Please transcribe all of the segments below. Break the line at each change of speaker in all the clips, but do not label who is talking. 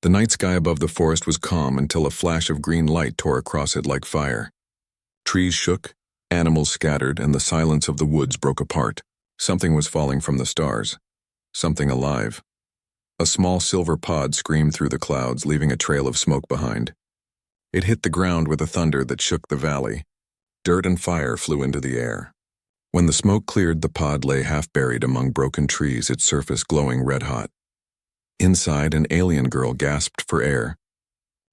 The night sky above the forest was calm until a flash of green light tore across it like fire. Trees shook, animals scattered, and the silence of the woods broke apart. Something was falling from the stars. Something alive. A small silver pod screamed through the clouds, leaving a trail of smoke behind. It hit the ground with a thunder that shook the valley. Dirt and fire flew into the air. When the smoke cleared, the pod lay half buried among broken trees, its surface glowing red-hot. Inside, an alien girl gasped for air.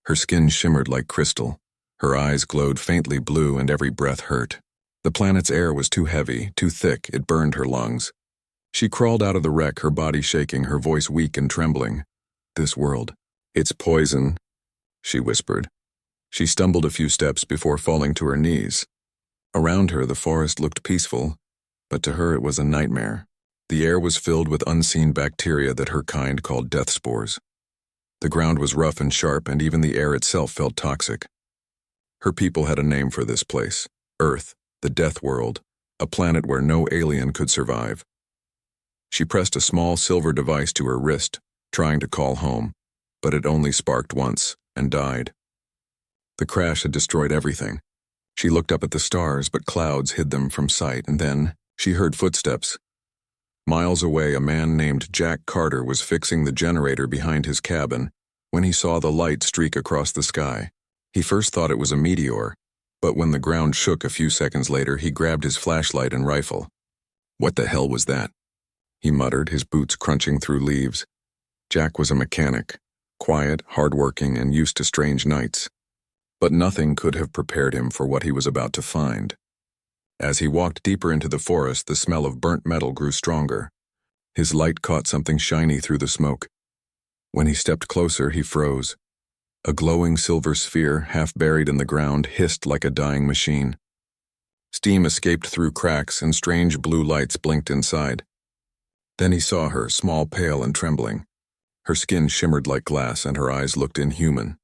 Her skin shimmered like crystal. Her eyes glowed faintly blue, and every breath hurt. The planet's air was too heavy, too thick, it burned her lungs. She crawled out of the wreck, her body shaking, her voice weak and trembling. "This world, it's poison," she whispered. She stumbled a few steps before falling to her knees. Around her, the forest looked peaceful, but to her it was a nightmare. The air was filled with unseen bacteria that her kind called death spores. The ground was rough and sharp, and even the air itself felt toxic. Her people had a name for this place: Earth, the Deathworld, a planet where no alien could survive. She pressed a small silver device to her wrist, trying to call home, but it only sparked once and died. The crash had destroyed everything. She looked up at the stars, but clouds hid them from sight, and then she heard footsteps. Miles away, a man named Jack Carter was fixing the generator behind his cabin when he saw the light streak across the sky. He first thought it was a meteor, but when the ground shook a few seconds later, he grabbed his flashlight and rifle. "What the hell was that?" he muttered, his boots crunching through leaves. Jack was a mechanic, quiet, hardworking, and used to strange nights. But nothing could have prepared him for what he was about to find. As he walked deeper into the forest, the smell of burnt metal grew stronger. His light caught something shiny through the smoke. When he stepped closer, he froze. A glowing silver sphere, half buried in the ground, hissed like a dying machine. Steam escaped through cracks, and strange blue lights blinked inside. Then he saw her, small, pale, and trembling. Her skin shimmered like glass, and her eyes looked inhuman.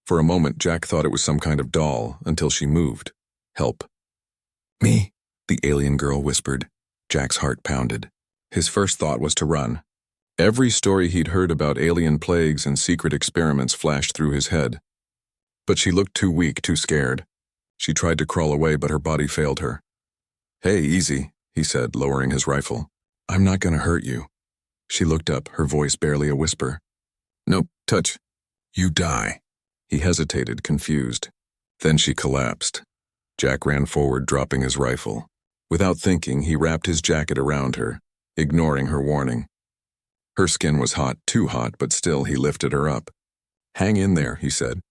For a moment, Jack thought it was some kind of doll, until she moved. "Help." "Me?" the alien girl whispered. Jack's heart pounded. His first thought was to run. Every story he'd heard about alien plagues and secret experiments flashed through his head. But she looked too weak, too scared. She tried to crawl away, but her body failed her. "Hey, easy," he said, lowering his rifle. "I'm not gonna hurt you." She looked up, her voice barely a whisper. "Nope, touch. You die." He hesitated, confused. Then she collapsed. Jack ran forward, dropping his rifle. Without thinking, he wrapped his jacket around her, ignoring her warning. Her skin was hot, too hot, but still he lifted her up. "Hang in there," he said.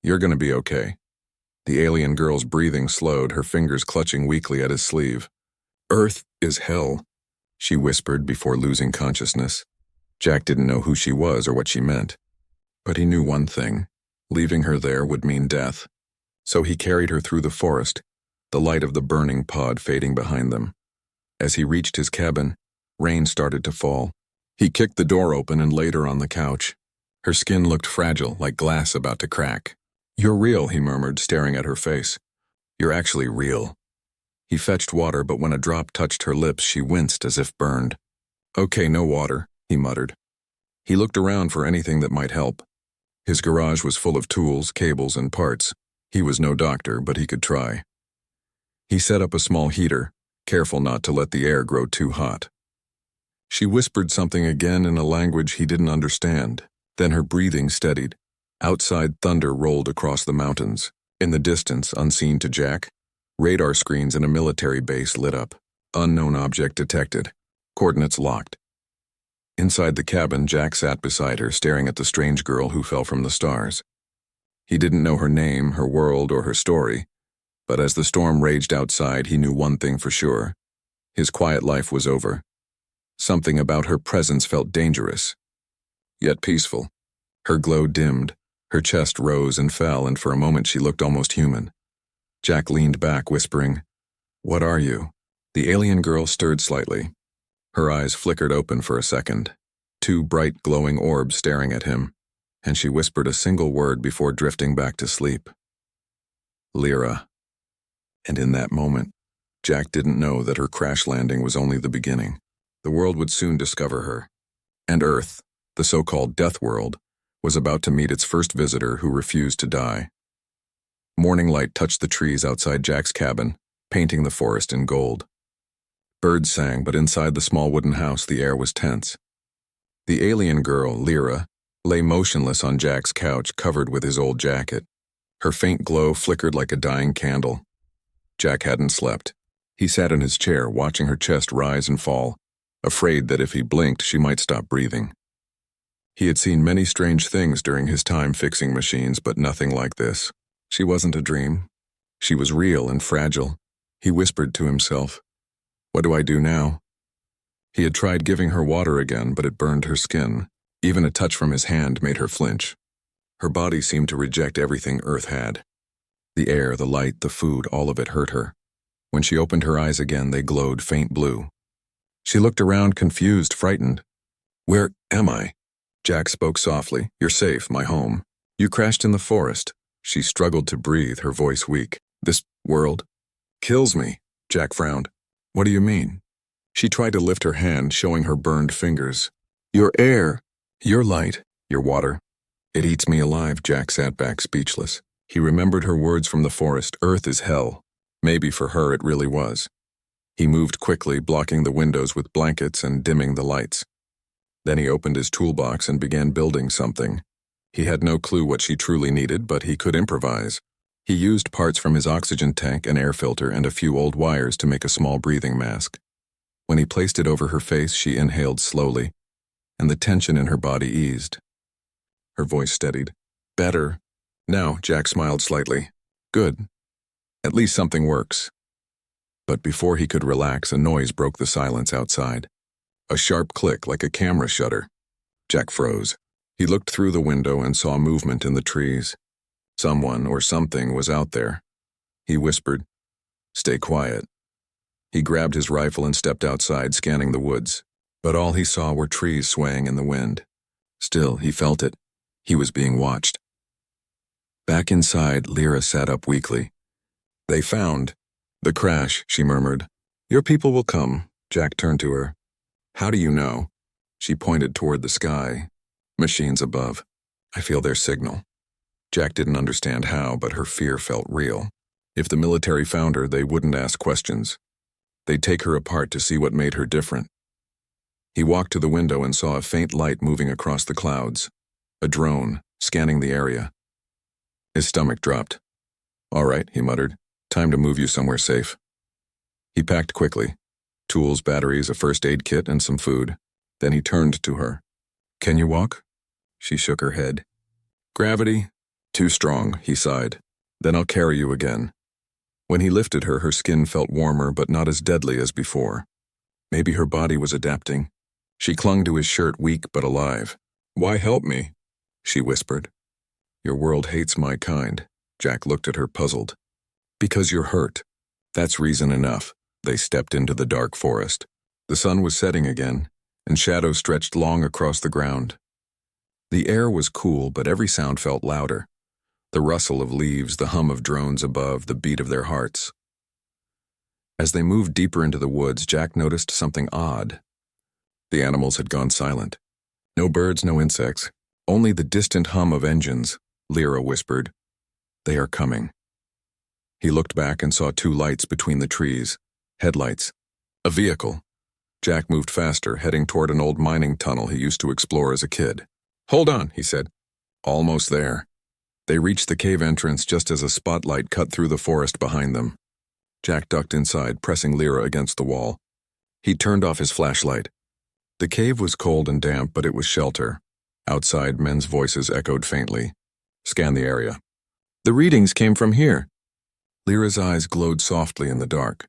"You're gonna be okay." The alien girl's breathing slowed, her fingers clutching weakly at his sleeve. "Earth is hell," she whispered before losing consciousness. Jack didn't know who she was or what she meant. But he knew one thing: leaving her there would mean death. So he carried her through the forest, the light of the burning pod fading behind them. As he reached his cabin, rain started to fall. He kicked the door open and laid her on the couch. Her skin looked fragile, like glass about to crack. "You're real," he murmured, staring at her face. "You're actually real." He fetched water, but when a drop touched her lips, she winced as if burned. "Okay, no water," he muttered. He looked around for anything that might help. His garage was full of tools, cables, and parts. He was no doctor, but he could try. He set up a small heater, careful not to let the air grow too hot. She whispered something again in a language he didn't understand. Then her breathing steadied. Outside, thunder rolled across the mountains. In the distance, unseen to Jack, radar screens in a military base lit up. Unknown object detected. Coordinates locked. Inside the cabin, Jack sat beside her, staring at the strange girl who fell from the stars. He didn't know her name, her world, or her story, but as the storm raged outside, he knew one thing for sure. His quiet life was over. Something about her presence felt dangerous, yet peaceful. Her glow dimmed, her chest rose and fell, and for a moment she looked almost human. Jack leaned back, whispering, "What are you?" The alien girl stirred slightly. Her eyes flickered open for a second, two bright glowing orbs staring at him, and she whispered a single word before drifting back to sleep. "Lyra." And in that moment, Jack didn't know that her crash landing was only the beginning. The world would soon discover her. And Earth, the so-called Deathworld, was about to meet its first visitor who refused to die. Morning light touched the trees outside Jack's cabin, painting the forest in gold. Birds sang, but inside the small wooden house the air was tense. The alien girl, Lyra, lay motionless on Jack's couch covered with his old jacket. Her faint glow flickered like a dying candle. Jack hadn't slept. He sat in his chair, watching her chest rise and fall, afraid that if he blinked she might stop breathing. He had seen many strange things during his time fixing machines, but nothing like this. She wasn't a dream. She was real and fragile. He whispered to himself, "What do I do now?" He had tried giving her water again, but it burned her skin. Even a touch from his hand made her flinch. Her body seemed to reject everything Earth had. The air, the light, the food, all of it hurt her. When she opened her eyes again, they glowed faint blue. She looked around, confused, frightened. "Where am I?" Jack spoke softly. "You're safe, my home. You crashed in the forest." She struggled to breathe, her voice weak. "This world kills me." Jack frowned. "What do you mean?" She tried to lift her hand, showing her burned fingers. "Your air, your light, your water. It eats me alive." Jack sat back speechless. He remembered her words from the forest. Earth is hell. Maybe for her it really was. He moved quickly, blocking the windows with blankets and dimming the lights. Then he opened his toolbox and began building something. He had no clue what she truly needed, but he could improvise. He used parts from his oxygen tank, an air filter, and a few old wires to make a small breathing mask. When he placed it over her face, she inhaled slowly, and the tension in her body eased. Her voice steadied. "Better. Now," Jack smiled slightly. "Good. At least something works." But before he could relax, a noise broke the silence outside. A sharp click like a camera shutter. Jack froze. He looked through the window and saw movement in the trees. Someone or something was out there. He whispered, "Stay quiet." He grabbed his rifle and stepped outside, scanning the woods. But all he saw were trees swaying in the wind. Still, he felt it. He was being watched. Back inside, Lyra sat up weakly. "They found the crash," she murmured. "Your people will come." Jack turned to her. "How do you know?" She pointed toward the sky. "Machines above. I feel their signal." Jack didn't understand how, but her fear felt real. If the military found her, they wouldn't ask questions. They'd take her apart to see what made her different. He walked to the window and saw a faint light moving across the clouds. A drone, scanning the area. His stomach dropped. "All right," he muttered. "Time to move you somewhere safe." He packed quickly. Tools, batteries, a first aid kit, and some food. Then he turned to her. "Can you walk?" She shook her head. "Gravity? Too strong," he sighed. "Then I'll carry you again." When he lifted her, her skin felt warmer but not as deadly as before. Maybe her body was adapting. She clung to his shirt, weak but alive. "Why help me?" she whispered. "Your world hates my kind." Jack looked at her, puzzled. "Because you're hurt. That's reason enough." They stepped into the dark forest. The sun was setting again, and shadows stretched long across the ground. The air was cool, but every sound felt louder. The rustle of leaves, the hum of drones above, the beat of their hearts. As they moved deeper into the woods, Jack noticed something odd. The animals had gone silent. No birds, no insects. Only the distant hum of engines, Lyra whispered. "They are coming." He looked back and saw two lights between the trees. Headlights. A vehicle. Jack moved faster, heading toward an old mining tunnel he used to explore as a kid. "Hold on," he said. Almost there. They reached the cave entrance just as a spotlight cut through the forest behind them. Jack ducked inside, pressing Lyra against the wall. He turned off his flashlight. The cave was cold and damp, but it was shelter. Outside, men's voices echoed faintly. "Scan the area." "The readings came from here." Lyra's eyes glowed softly in the dark.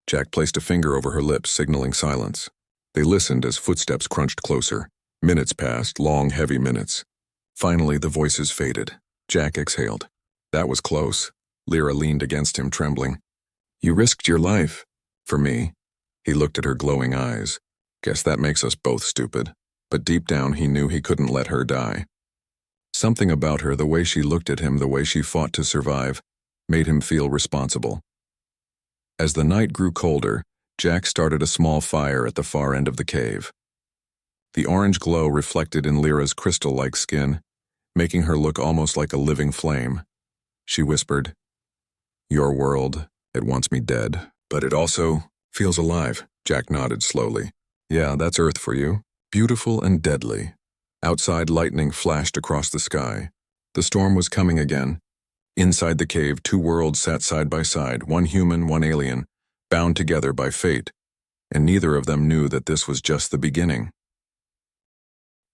Jack placed a finger over her lips, signaling silence. They listened as footsteps crunched closer. Minutes passed, long, heavy minutes. Finally, the voices faded. Jack exhaled. That was close. Lyra leaned against him, trembling. "You risked your life." "For me." He looked at her glowing eyes. "Guess that makes us both stupid." But deep down, he knew he couldn't let her die. Something about her, the way she looked at him, the way she fought to survive, made him feel responsible. As the night grew colder, Jack started a small fire at the far end of the cave. The orange glow reflected in Lyra's crystal-like skin, making her look almost like a living flame. She whispered, "Your world, it wants me dead, but it also feels alive." Jack nodded slowly. "Yeah, that's Earth for you. Beautiful and deadly." Outside, lightning flashed across the sky. The storm was coming again. Inside the cave, two worlds sat side by side, one human, one alien, bound together by fate, and neither of them knew that this was just the beginning.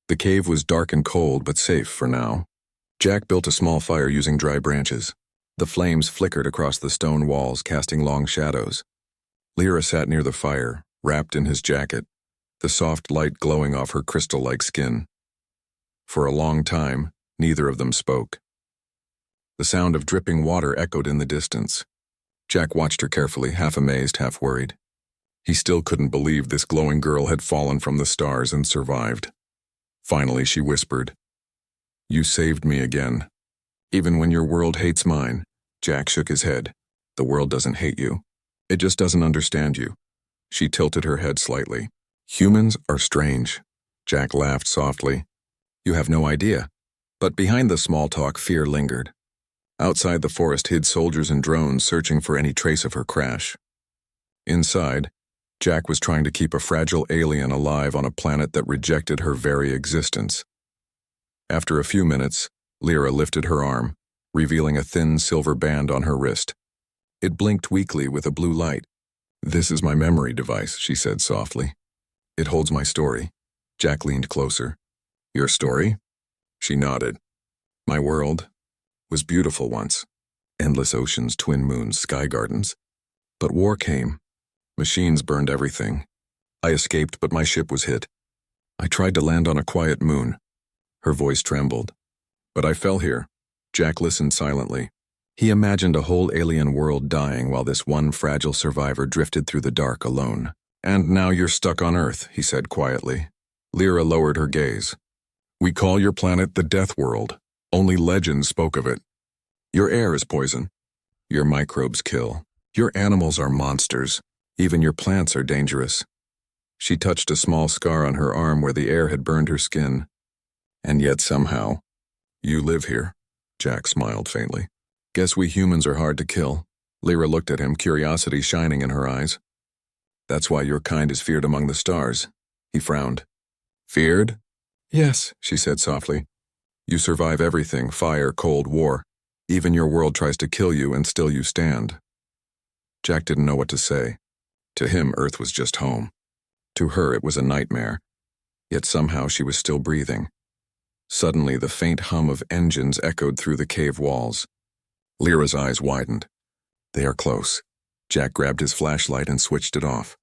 The cave was dark and cold, but safe for now. Jack built a small fire using dry branches. The flames flickered across the stone walls, casting long shadows. Lyra sat near the fire, wrapped in his jacket, the soft light glowing off her crystal-like skin. For a long time, neither of them spoke. The sound of dripping water echoed in the distance. Jack watched her carefully, half amazed, half worried. He still couldn't believe this glowing girl had fallen from the stars and survived. Finally, she whispered, "You saved me again. Even when your world hates mine." Jack shook his head. "The world doesn't hate you. It just doesn't understand you." She tilted her head slightly. "Humans are strange." Jack laughed softly. "You have no idea." But behind the small talk, fear lingered. Outside, the forest hid soldiers and drones searching for any trace of her crash. Inside, Jack was trying to keep a fragile alien alive on a planet that rejected her very existence. After a few minutes, Lyra lifted her arm, revealing a thin silver band on her wrist. It blinked weakly with a blue light. "This is my memory device," she said softly. "It holds my story." Jack leaned closer. "Your story?" She nodded. "My world was beautiful once. Endless oceans, twin moons, sky gardens. But war came. Machines burned everything. I escaped, but my ship was hit. I tried to land on a quiet moon." Her voice trembled. "But I fell here." Jack listened silently. He imagined a whole alien world dying while this one fragile survivor drifted through the dark alone. "And now you're stuck on Earth," he said quietly. Lyra lowered her gaze. "We call your planet the Deathworld. Only legends spoke of it. Your air is poison. Your microbes kill. Your animals are monsters. Even your plants are dangerous." She touched a small scar on her arm where the air had burned her skin. "And yet somehow, you live here." Jack smiled faintly. "Guess we humans are hard to kill." Lyra looked at him, curiosity shining in her eyes. "That's why your kind is feared among the stars." He frowned. "Feared?" "Yes," she said softly. "You survive everything, fire, cold, war. Even your world tries to kill you and still you stand." Jack didn't know what to say. To him, Earth was just home. To her, it was a nightmare. Yet somehow she was still breathing. Suddenly, the faint hum of engines echoed through the cave walls. Lyra's eyes widened. "They are close." Jack grabbed his flashlight and switched it off.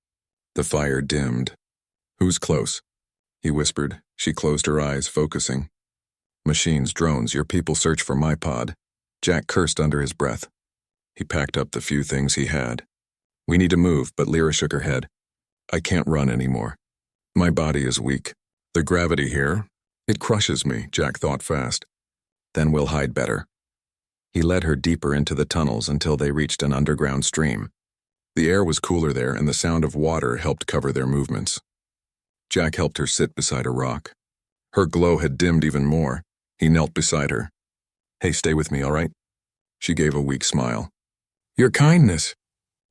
The fire dimmed. "Who's close?" he whispered. She closed her eyes, focusing. "Machines, drones, your people search for my pod." Jack cursed under his breath. He packed up the few things he had. "We need to move," but Lyra shook her head. "I can't run anymore. My body is weak. The gravity here, it crushes me," Jack thought fast. "Then we'll hide better." He led her deeper into the tunnels until they reached an underground stream. The air was cooler there, and the sound of water helped cover their movements. Jack helped her sit beside a rock. Her glow had dimmed even more. He knelt beside her. "Hey, stay with me, all right?" She gave a weak smile. "Your kindness."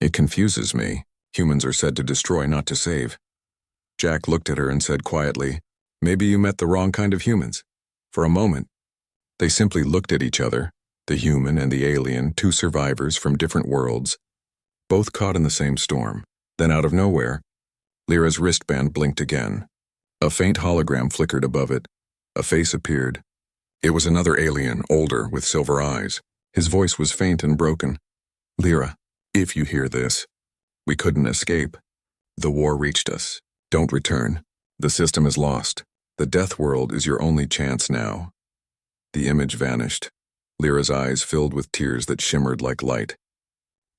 "It confuses me. Humans are said to destroy, not to save." Jack looked at her and said quietly, "Maybe you met the wrong kind of humans." For a moment, they simply looked at each other, the human and the alien, two survivors from different worlds, both caught in the same storm. Then out of nowhere, Lyra's wristband blinked again. A faint hologram flickered above it. A face appeared. It was another alien, older, with silver eyes. His voice was faint and broken. "Lyra, if you hear this, we couldn't escape. The war reached us. Don't return. The system is lost. The Deathworld is your only chance now." The image vanished. Lyra's eyes filled with tears that shimmered like light.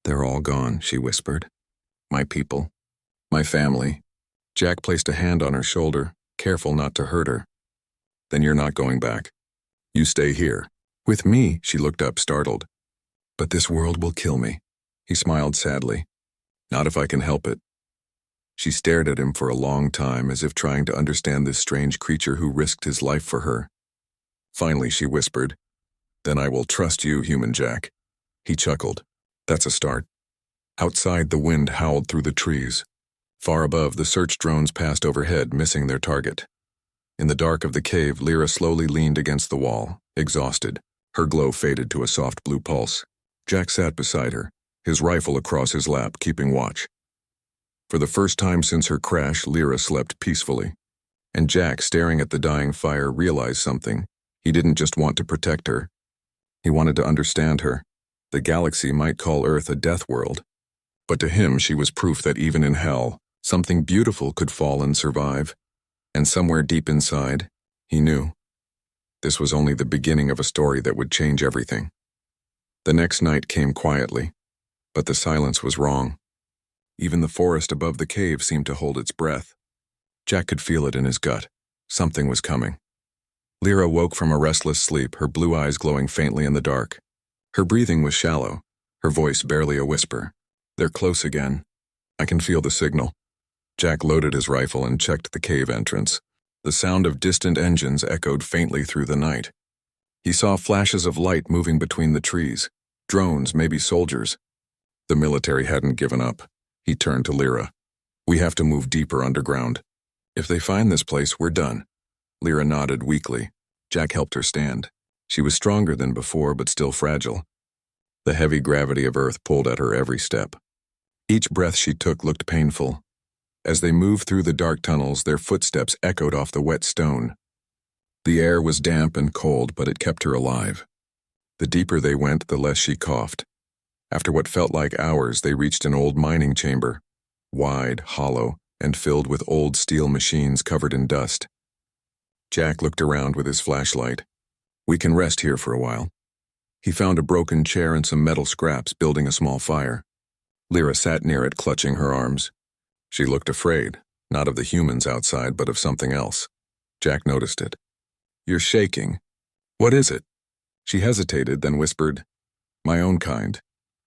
"They're all gone," she whispered. "My people. My family." Jack placed a hand on her shoulder, careful not to hurt her. "Then you're not going back. You stay here." "With me?" She looked up, startled. "But this world will kill me." He smiled sadly. "Not if I can help it." She stared at him for a long time, as if trying to understand this strange creature who risked his life for her. Finally, she whispered. Then I will trust you, human Jack. He chuckled. That's a start. Outside, the wind howled through the trees. Far above, the search drones passed overhead, missing their target. In the dark of the cave, Lyra slowly leaned against the wall, exhausted. Her glow faded to a soft blue pulse. Jack sat beside her, his rifle across his lap, keeping watch. For the first time since her crash, Lyra slept peacefully. And Jack, staring at the dying fire, realized something. He didn't just want to protect her. He wanted to understand her. The galaxy might call Earth a Deathworld, but to him she was proof that even in hell, something beautiful could fall and survive. And somewhere deep inside, he knew. This was only the beginning of a story that would change everything. The next night came quietly, but the silence was wrong. Even the forest above the cave seemed to hold its breath. Jack could feel it in his gut. Something was coming. Lyra woke from a restless sleep, her blue eyes glowing faintly in the dark. Her breathing was shallow, her voice barely a whisper. They're close again. I can feel the signal. Jack loaded his rifle and checked the cave entrance. The sound of distant engines echoed faintly through the night. He saw flashes of light moving between the trees. Drones, maybe soldiers. The military hadn't given up. He turned to Lyra. We have to move deeper underground. If they find this place, we're done. Lyra nodded weakly. Jack helped her stand. She was stronger than before, but still fragile. The heavy gravity of Earth pulled at her every step. Each breath she took looked painful. As they moved through the dark tunnels, their footsteps echoed off the wet stone. The air was damp and cold, but it kept her alive. The deeper they went, the less she coughed. After what felt like hours, they reached an old mining chamber, wide, hollow, and filled with old steel machines covered in dust. Jack looked around with his flashlight. We can rest here for a while. He found a broken chair and some metal scraps, building a small fire. Lyra sat near it, clutching her arms. She looked afraid, not of the humans outside, but of something else. Jack noticed it. You're shaking. What is it? She hesitated, then whispered, My own kind.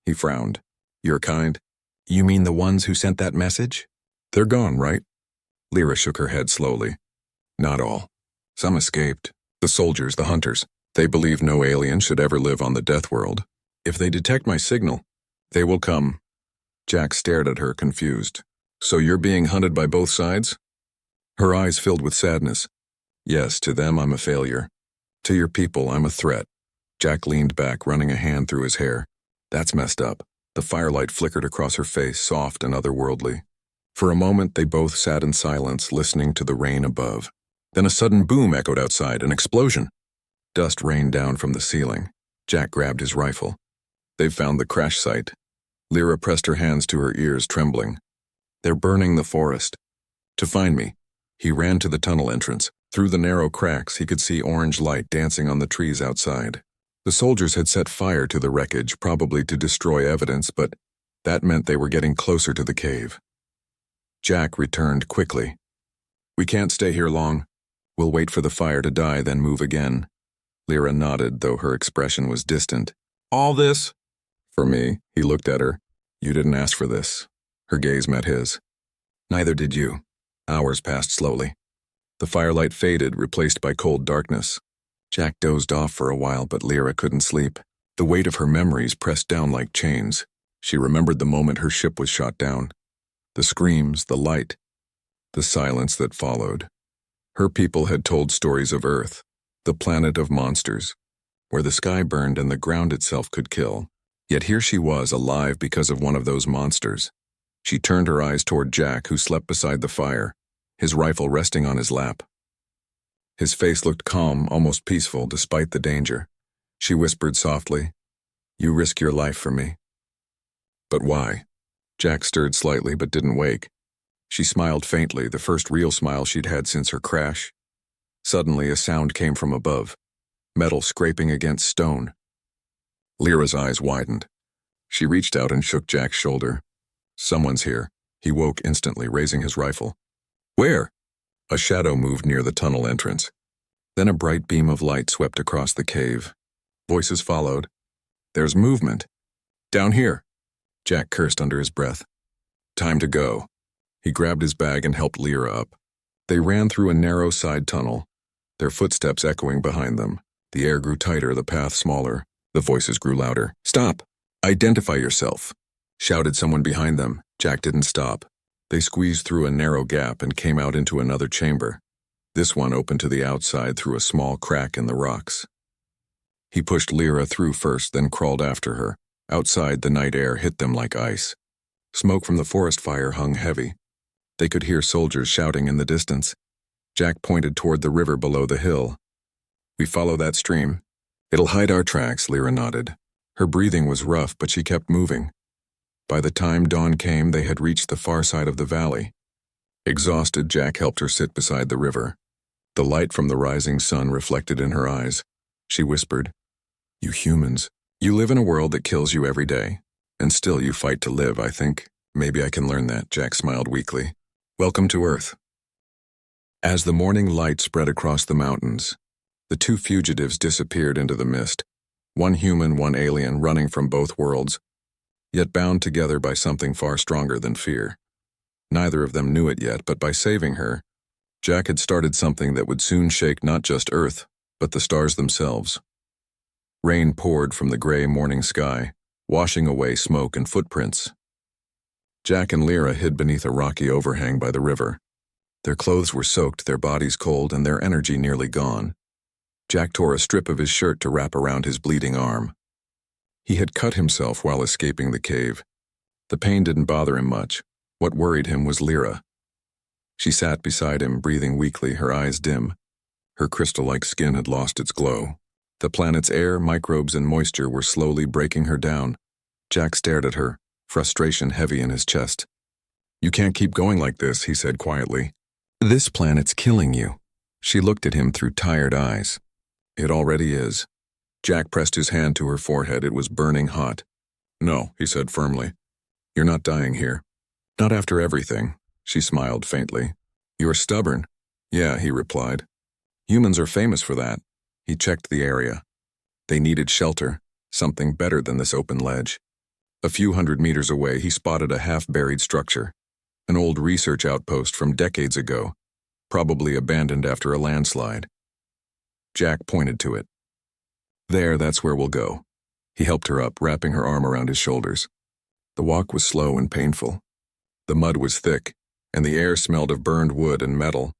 He frowned. Your kind? You mean the ones who sent that message? They're gone, right? Lyra shook her head slowly. Not all. Some escaped. The soldiers, the hunters. They believe no alien should ever live on the Deathworld. If they detect my signal, they will come. Jack stared at her, confused. So you're being hunted by both sides? Her eyes filled with sadness. Yes, to them I'm a failure. To your people, I'm a threat. Jack leaned back, running a hand through his hair. That's messed up. The firelight flickered across her face, soft and otherworldly. For a moment, they both sat in silence, listening to the rain above. Then a sudden boom echoed outside, an explosion. Dust rained down from the ceiling. Jack grabbed his rifle. They've found the crash site. Lyra pressed her hands to her ears, trembling. They're burning the forest. To find me. He ran to the tunnel entrance. Through the narrow cracks, he could see orange light dancing on the trees outside. The soldiers had set fire to the wreckage, probably to destroy evidence, but that meant they were getting closer to the cave. Jack returned quickly. We can't stay here long. We'll wait for the fire to die, then move again. Lyra nodded, though her expression was distant. All this? For me, he looked at her. You didn't ask for this. Her gaze met his. Neither did you. Hours passed slowly. The firelight faded, replaced by cold darkness. Jack dozed off for a while, but Lyra couldn't sleep. The weight of her memories pressed down like chains. She remembered the moment her ship was shot down. The screams, the light, the silence that followed. Her people had told stories of Earth, the planet of monsters, where the sky burned and the ground itself could kill. Yet here she was, alive because of one of those monsters. She turned her eyes toward Jack, who slept beside the fire, his rifle resting on his lap. His face looked calm, almost peaceful, despite the danger. She whispered softly, You risk your life for me. But why? Jack stirred slightly but didn't wake. She smiled faintly, the first real smile she'd had since her crash. Suddenly, a sound came from above, metal scraping against stone. Lyra's eyes widened. She reached out and shook Jack's shoulder. Someone's here. He woke instantly, raising his rifle. Where? A shadow moved near the tunnel entrance. Then a bright beam of light swept across the cave. Voices followed. There's movement. Down here. Jack cursed under his breath. Time to go. He grabbed his bag and helped Lyra up. They ran through a narrow side tunnel, their footsteps echoing behind them. The air grew tighter, the path smaller. The voices grew louder. "Stop! Identify yourself!" shouted someone behind them. Jack didn't stop. They squeezed through a narrow gap and came out into another chamber. This one opened to the outside through a small crack in the rocks. He pushed Lyra through first, then crawled after her. Outside, the night air hit them like ice. Smoke from the forest fire hung heavy. They could hear soldiers shouting in the distance. Jack pointed toward the river below the hill. "We follow that stream. It'll hide our tracks," Lyra nodded. Her breathing was rough, but she kept moving. By the time dawn came, they had reached the far side of the valley. Exhausted, Jack helped her sit beside the river. The light from the rising sun reflected in her eyes. She whispered, "You humans, you live in a world that kills you every day, and still you fight to live, I think. Maybe I can learn that," Jack smiled weakly. "Welcome to Earth." As the morning light spread across the mountains, the two fugitives disappeared into the mist, one human, one alien, running from both worlds, yet bound together by something far stronger than fear. Neither of them knew it yet, but by saving her, Jack had started something that would soon shake not just Earth, but the stars themselves. Rain poured from the gray morning sky, washing away smoke and footprints. Jack and Lyra hid beneath a rocky overhang by the river. Their clothes were soaked, their bodies cold, and their energy nearly gone. Jack tore a strip of his shirt to wrap around his bleeding arm. He had cut himself while escaping the cave. The pain didn't bother him much. What worried him was Lyra. She sat beside him, breathing weakly, her eyes dim. Her crystal-like skin had lost its glow. The planet's air, microbes, and moisture were slowly breaking her down. Jack stared at her, frustration heavy in his chest. "You can't keep going like this," he said quietly. "This planet's killing you." She looked at him through tired eyes. "It already is." Jack pressed his hand to her forehead. It was burning hot. "No," he said firmly. "You're not dying here. Not after everything." She smiled faintly. "You're stubborn." "Yeah," he replied. "Humans are famous for that." He checked the area. They needed shelter, something better than this open ledge. A few hundred meters away, he spotted a half-buried structure, an old research outpost from decades ago, probably abandoned after a landslide. Jack pointed to it. "There, that's where we'll go." He helped her up, wrapping her arm around his shoulders. The walk was slow and painful. The mud was thick, and the air smelled of burned wood and metal.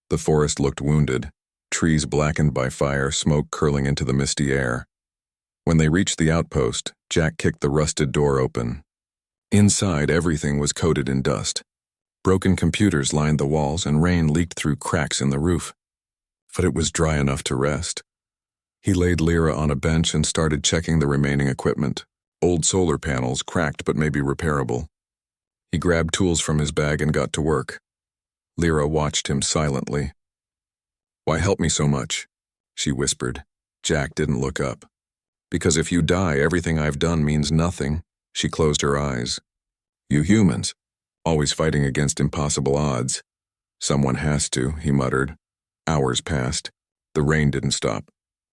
The forest looked wounded, trees blackened by fire, smoke curling into the misty air. When they reached the outpost, Jack kicked the rusted door open. Inside, everything was coated in dust. Broken computers lined the walls, and rain leaked through cracks in the roof. But it was dry enough to rest. He laid Lyra on a bench and started checking the remaining equipment. Old solar panels, cracked but maybe repairable. He grabbed tools from his bag and got to work. Lyra watched him silently. "Why help me so much?" she whispered. Jack didn't look up. "Because if you die, everything I've done means nothing." She closed her eyes. "You humans, always fighting against impossible odds." "Someone has to," he muttered. Hours passed. The rain didn't stop.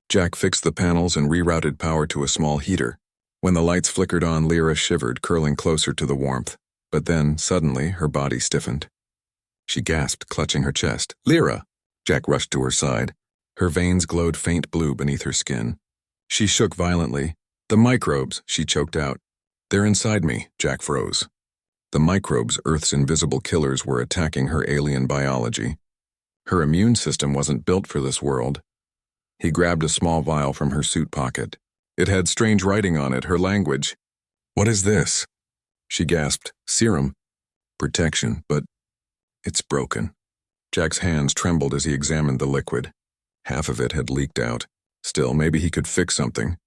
Jack fixed the panels and rerouted power to a small heater. When the lights flickered on, Lyra shivered, curling closer to the warmth. But then, suddenly, her body stiffened. She gasped, clutching her chest. "Lyra!" Jack rushed to her side. Her veins glowed faint blue beneath her skin. She shook violently. "The microbes," she choked out. "They're inside me." Jack froze. The microbes, Earth's invisible killers, were attacking her alien biology. Her immune system wasn't built for this world. He grabbed a small vial from her suit pocket. It had strange writing on it, her language. "What is this?" She gasped. "Serum. Protection, but it's broken." Jack's hands trembled as he examined the liquid. Half of it had leaked out. Still, maybe he could fix something.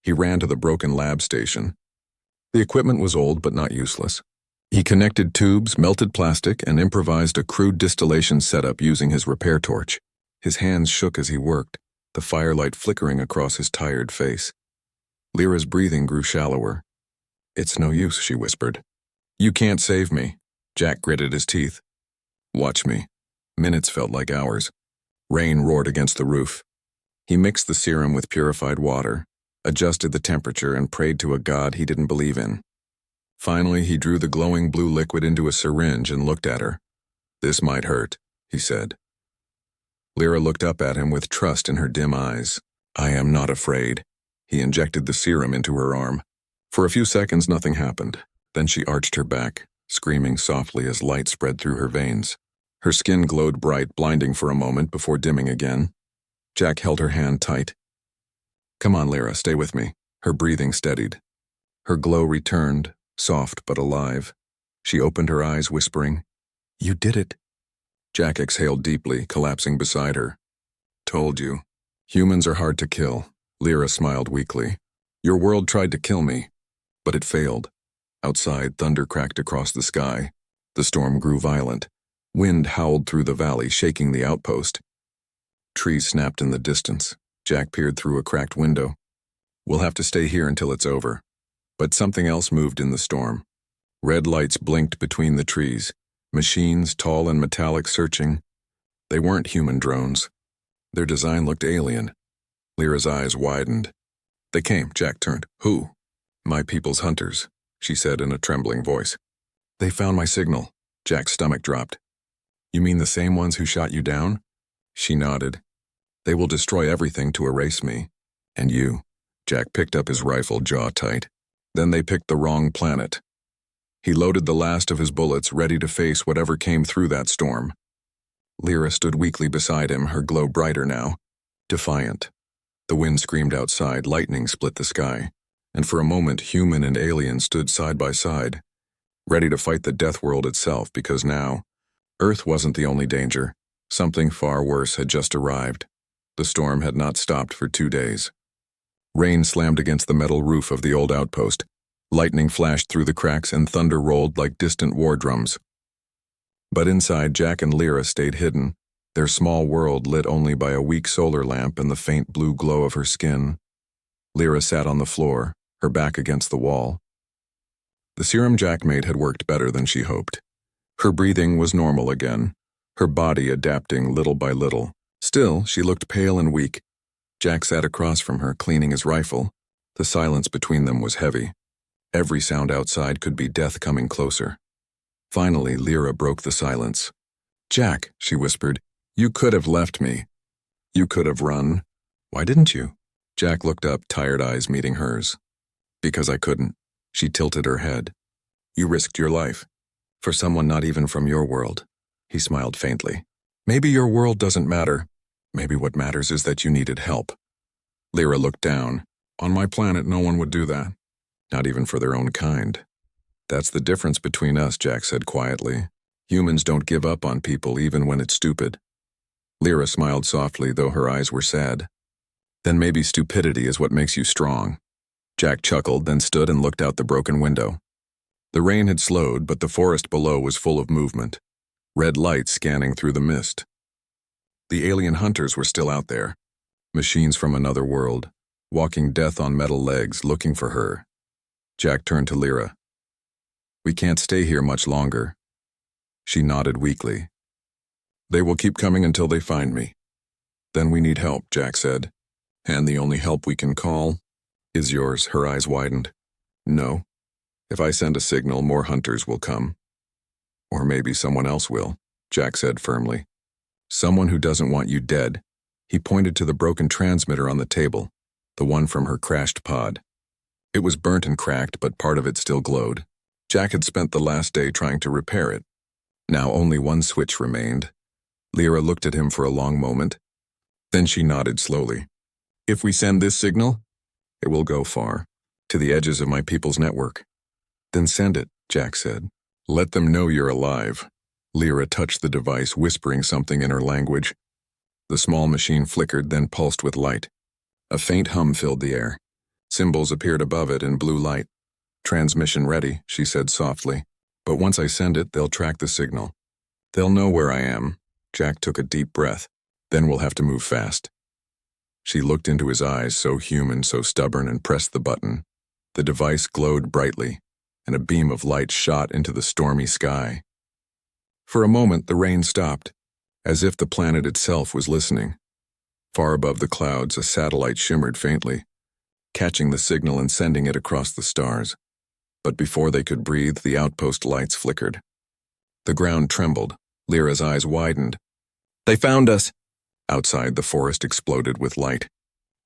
He ran to the broken lab station. The equipment was old but not useless. He connected tubes, melted plastic, and improvised a crude distillation setup using his repair torch. His hands shook as he worked, the firelight flickering across his tired face. Lyra's breathing grew shallower. "It's no use," she whispered. "You can't save me." Jack gritted his teeth. "Watch me." Minutes felt like hours. Rain roared against the roof. He mixed the serum with purified water, adjusted the temperature, and prayed to a god he didn't believe in. Finally, he drew the glowing blue liquid into a syringe and looked at her. "This might hurt," he said. Lyra looked up at him with trust in her dim eyes. I am not afraid. He injected the serum into her arm. For a few seconds, nothing happened. Then she arched her back, screaming softly as light spread through her veins. Her skin glowed bright, blinding for a moment before dimming again. Jack held her hand tight. Come on, Lyra, stay with me. Her breathing steadied. Her glow returned, soft but alive. She opened her eyes, whispering, You did it. Jack exhaled deeply, collapsing beside her. Told you. Humans are hard to kill. Lyra smiled weakly. Your world tried to kill me, but it failed. Outside, thunder cracked across the sky. The storm grew violent. Wind howled through the valley, shaking the outpost. Trees snapped in the distance. Jack peered through a cracked window. We'll have to stay here until it's over. But something else moved in the storm. Red lights blinked between the trees. Machines, tall and metallic, searching. They weren't human drones. Their design looked alien. Lyra's eyes widened. They came. Jack turned. Who? My people's hunters, she said in a trembling voice. They found my signal. Jack's stomach dropped. You mean the same ones who shot you down? She nodded. They will destroy everything to erase me. And you. Jack picked up his rifle, jaw tight. Then they picked the wrong planet. He loaded the last of his bullets, ready to face whatever came through that storm. Lyra stood weakly beside him, her glow brighter now. Defiant. The wind screamed outside, lightning split the sky. And for a moment, human and alien stood side by side, ready to fight the Deathworld itself, because now, Earth wasn't the only danger. Something far worse had just arrived. The storm had not stopped for 2 days. Rain slammed against the metal roof of the old outpost. Lightning flashed through the cracks and thunder rolled like distant war drums. But inside, Jack and Lyra stayed hidden, their small world lit only by a weak solar lamp and the faint blue glow of her skin. Lyra sat on the floor, her back against the wall. The serum Jack made had worked better than she hoped. Her breathing was normal again, her body adapting little by little. Still, she looked pale and weak. Jack sat across from her, cleaning his rifle. The silence between them was heavy. Every sound outside could be death coming closer. Finally, Lyra broke the silence. Jack, she whispered, you could have left me. You could have run. Why didn't you? Jack looked up, tired eyes meeting hers. Because I couldn't. She tilted her head. You risked your life. For someone not even from your world. He smiled faintly. Maybe your world doesn't matter. Maybe what matters is that you needed help. Lyra looked down. On my planet, no one would do that. Not even for their own kind. That's the difference between us, Jack said quietly. Humans don't give up on people even when it's stupid. Lyra smiled softly, though her eyes were sad. Then maybe stupidity is what makes you strong. Jack chuckled, then stood and looked out the broken window. The rain had slowed, but the forest below was full of movement. Red lights scanning through the mist. The alien hunters were still out there. Machines from another world, walking death on metal legs, looking for her. Jack turned to Lyra. We can't stay here much longer. She nodded weakly. They will keep coming until they find me. Then we need help, Jack said. And the only help we can call is yours. Her eyes widened. No. If I send a signal, more hunters will come. Or maybe someone else will, Jack said firmly. Someone who doesn't want you dead. He pointed to the broken transmitter on the table, the one from her crashed pod. It was burnt and cracked, but part of it still glowed. Jack had spent the last day trying to repair it. Now only one switch remained. Lyra looked at him for a long moment. Then she nodded slowly. If we send this signal, it will go far, to the edges of my people's network. Then send it, Jack said. Let them know you're alive. Lyra touched the device, whispering something in her language. The small machine flickered, then pulsed with light. A faint hum filled the air. Symbols appeared above it in blue light. Transmission ready, she said softly. But once I send it, they'll track the signal. They'll know where I am. Jack took a deep breath. Then we'll have to move fast. She looked into his eyes, so human, so stubborn, and pressed the button. The device glowed brightly, and a beam of light shot into the stormy sky. For a moment, the rain stopped, as if the planet itself was listening. Far above the clouds, a satellite shimmered faintly, catching the signal and sending it across the stars. But before they could breathe, the outpost lights flickered. The ground trembled. Lyra's eyes widened. They found us! Outside, the forest exploded with light.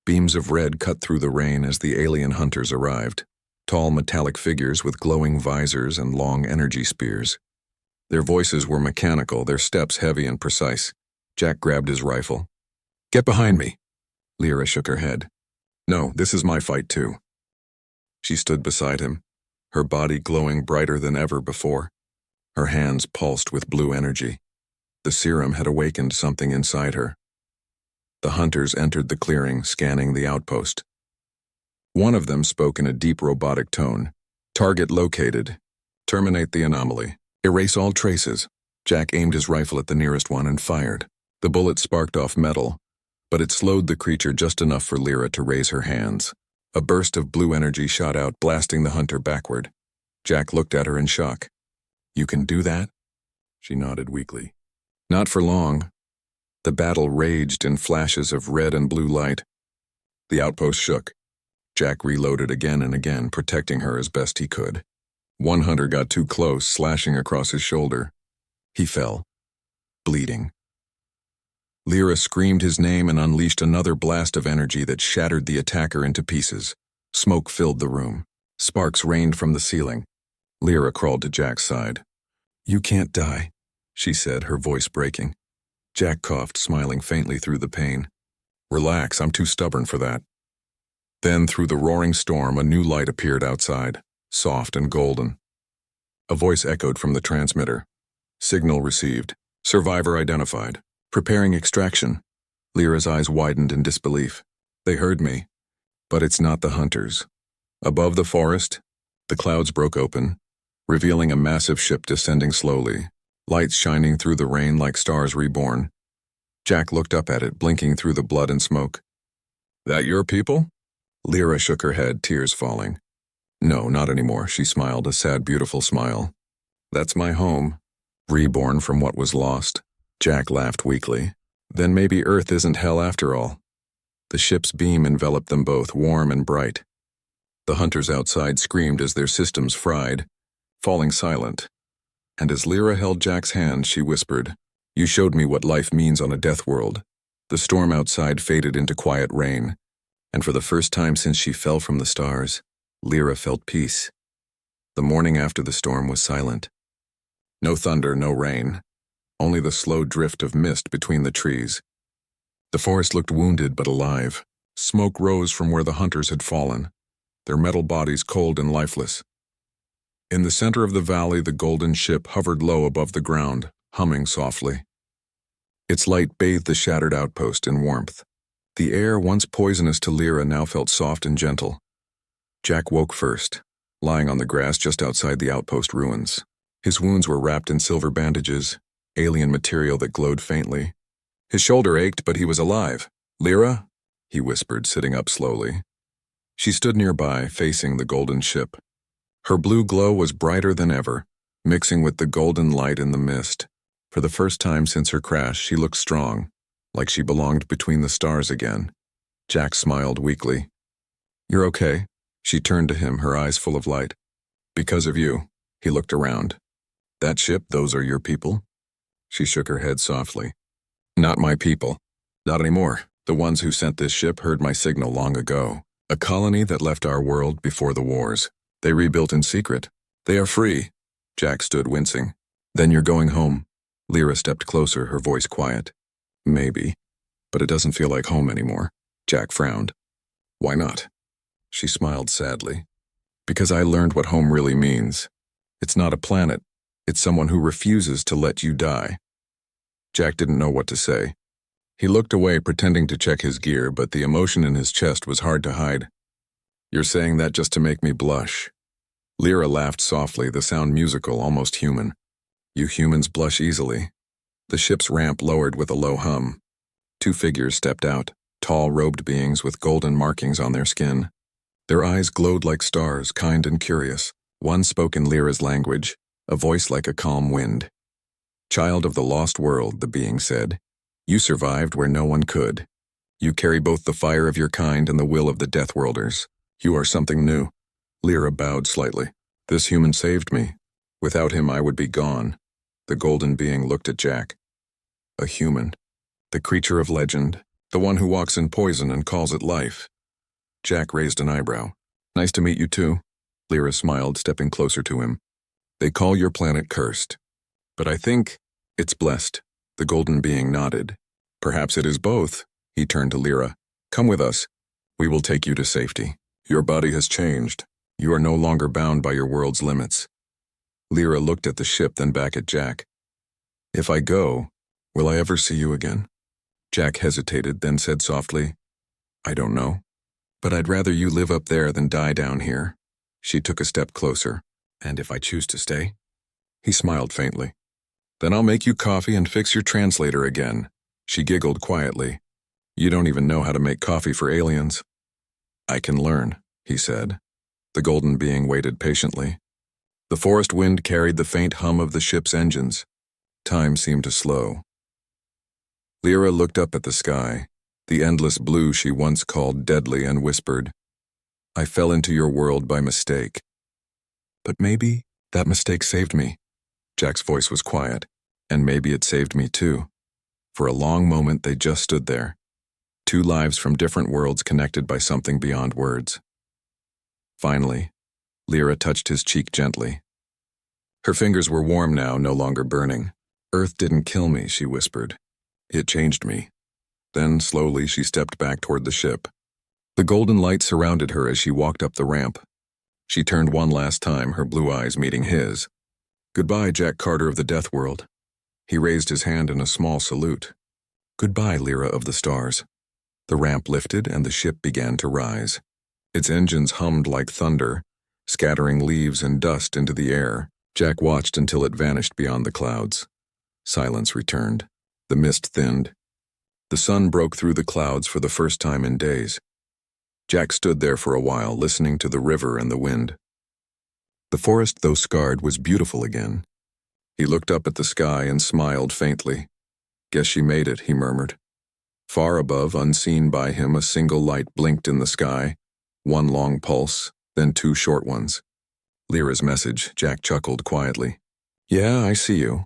Beams of red cut through the rain as the alien hunters arrived, tall metallic figures with glowing visors and long energy spears. Their voices were mechanical, their steps heavy and precise. Jack grabbed his rifle. "Get behind me." Lyra shook her head. "No, this is my fight too." She stood beside him, her body glowing brighter than ever before. Her hands pulsed with blue energy. The serum had awakened something inside her. The hunters entered the clearing, scanning the outpost. One of them spoke in a deep robotic tone. "Target located. Terminate the anomaly. Erase all traces." Jack aimed his rifle at the nearest one and fired. The bullet sparked off metal, but it slowed the creature just enough for Lyra to raise her hands. A burst of blue energy shot out, blasting the hunter backward. Jack looked at her in shock. "You can do that?" She nodded weakly. Not for long. The battle raged in flashes of red and blue light. The outpost shook. Jack reloaded again and again, protecting her as best he could. One hunter got too close, slashing across his shoulder. He fell, bleeding. Lyra screamed his name and unleashed another blast of energy that shattered the attacker into pieces. Smoke filled the room. Sparks rained from the ceiling. Lyra crawled to Jack's side. "You can't die," she said, her voice breaking. Jack coughed, smiling faintly through the pain. "Relax, I'm too stubborn for that." Then, through the roaring storm, a new light appeared outside, soft and golden. A voice echoed from the transmitter. "Signal received. Survivor identified. Preparing extraction." Lyra's eyes widened in disbelief. "They heard me. But it's not the hunters." Above the forest, the clouds broke open, revealing a massive ship descending slowly, lights shining through the rain like stars reborn. Jack looked up at it, blinking through the blood and smoke. "That your people?" Lyra shook her head, tears falling. "No, not anymore," she smiled, a sad, beautiful smile. "That's my home, reborn from what was lost." Jack laughed weakly. "Then maybe Earth isn't hell after all." The ship's beam enveloped them both, warm and bright. The hunters outside screamed as their systems fried, falling silent. And as Lyra held Jack's hand, she whispered, "You showed me what life means on a Deathworld." The storm outside faded into quiet rain, and for the first time since she fell from the stars, Lyra felt peace. The morning after the storm was silent. No thunder, no rain, only the slow drift of mist between the trees. The forest looked wounded but alive. Smoke rose from where the hunters had fallen, their metal bodies cold and lifeless. In the center of the valley, the golden ship hovered low above the ground, humming softly. Its light bathed the shattered outpost in warmth. The air, once poisonous to Lyra, now felt soft and gentle. Jack woke first, lying on the grass just outside the outpost ruins. His wounds were wrapped in silver bandages, alien material that glowed faintly. His shoulder ached, but he was alive. "Lyra?" he whispered, sitting up slowly. She stood nearby, facing the golden ship. Her blue glow was brighter than ever, mixing with the golden light in the mist. For the first time since her crash, she looked strong, like she belonged between the stars again. Jack smiled weakly. "You're okay?" She turned to him, her eyes full of light. "Because of you." He looked around. "That ship, those are your people?" She shook her head softly. "Not my people. Not anymore. The ones who sent this ship heard my signal long ago. A colony that left our world before the wars. They rebuilt in secret. They are free." Jack stood wincing. "Then you're going home." Lyra stepped closer, her voice quiet. "Maybe, but it doesn't feel like home anymore." Jack frowned. "Why not?" She smiled sadly. "Because I learned what home really means. It's not a planet. It's someone who refuses to let you die." Jack didn't know what to say. He looked away, pretending to check his gear, but the emotion in his chest was hard to hide. "You're saying that just to make me blush." Lyra laughed softly, the sound musical, almost human. "You humans blush easily." The ship's ramp lowered with a low hum. Two figures stepped out, tall, robed beings with golden markings on their skin. Their eyes glowed like stars, kind and curious. One spoke in Lyra's language, a voice like a calm wind. "Child of the lost world," the being said. "You survived where no one could. You carry both the fire of your kind and the will of the Deathworlders. You are something new." Lyra bowed slightly. "This human saved me. Without him, I would be gone." The golden being looked at Jack. A human. The creature of legend. The one who walks in poison and calls it life. Jack raised an eyebrow. Nice to meet you too. Lyra smiled, stepping closer to him. They call your planet cursed. But I think it's blessed. The golden being nodded. Perhaps it is both. He turned to Lyra. Come with us. We will take you to safety. Your body has changed. You are no longer bound by your world's limits. Lyra looked at the ship, then back at Jack. If I go, will I ever see you again? Jack hesitated, then said softly, I don't know. But I'd rather you live up there than die down here. She took a step closer. And if I choose to stay? He smiled faintly. Then I'll make you coffee and fix your translator again. She giggled quietly. You don't even know how to make coffee for aliens. I can learn, he said. The golden being waited patiently. The forest wind carried the faint hum of the ship's engines. Time seemed to slow. Lyra looked up at the sky, the endless blue she once called deadly, and whispered, I fell into your world by mistake. But maybe that mistake saved me. Jack's voice was quiet, and maybe it saved me too. For a long moment they just stood there, two lives from different worlds connected by something beyond words. Finally, Lyra touched his cheek gently. Her fingers were warm now, no longer burning. Earth didn't kill me, she whispered. It changed me. Then, slowly, she stepped back toward the ship. The golden light surrounded her as she walked up the ramp. She turned one last time, her blue eyes meeting his. Goodbye, Jack Carter of the Deathworld. He raised his hand in a small salute. Goodbye, Lyra of the Stars. The ramp lifted and the ship began to rise. Its engines hummed like thunder, scattering leaves and dust into the air. Jack watched until it vanished beyond the clouds. Silence returned. The mist thinned. The sun broke through the clouds for the first time in days. Jack stood there for a while, listening to the river and the wind. The forest, though scarred, was beautiful again. He looked up at the sky and smiled faintly. Guess she made it, he murmured. Far above, unseen by him, a single light blinked in the sky, one long pulse, then two short ones. Lyra's message, Jack chuckled quietly. Yeah, I see you.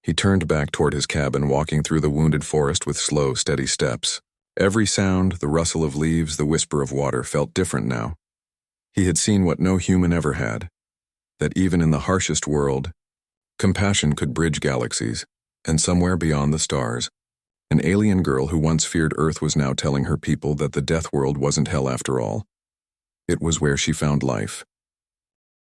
He turned back toward his cabin, walking through the wounded forest with slow, steady steps. Every sound, the rustle of leaves, the whisper of water, felt different now. He had seen what no human ever had, that even in the harshest world, compassion could bridge galaxies, and somewhere beyond the stars, an alien girl who once feared Earth was now telling her people that the Deathworld wasn't hell after all. It was where she found life,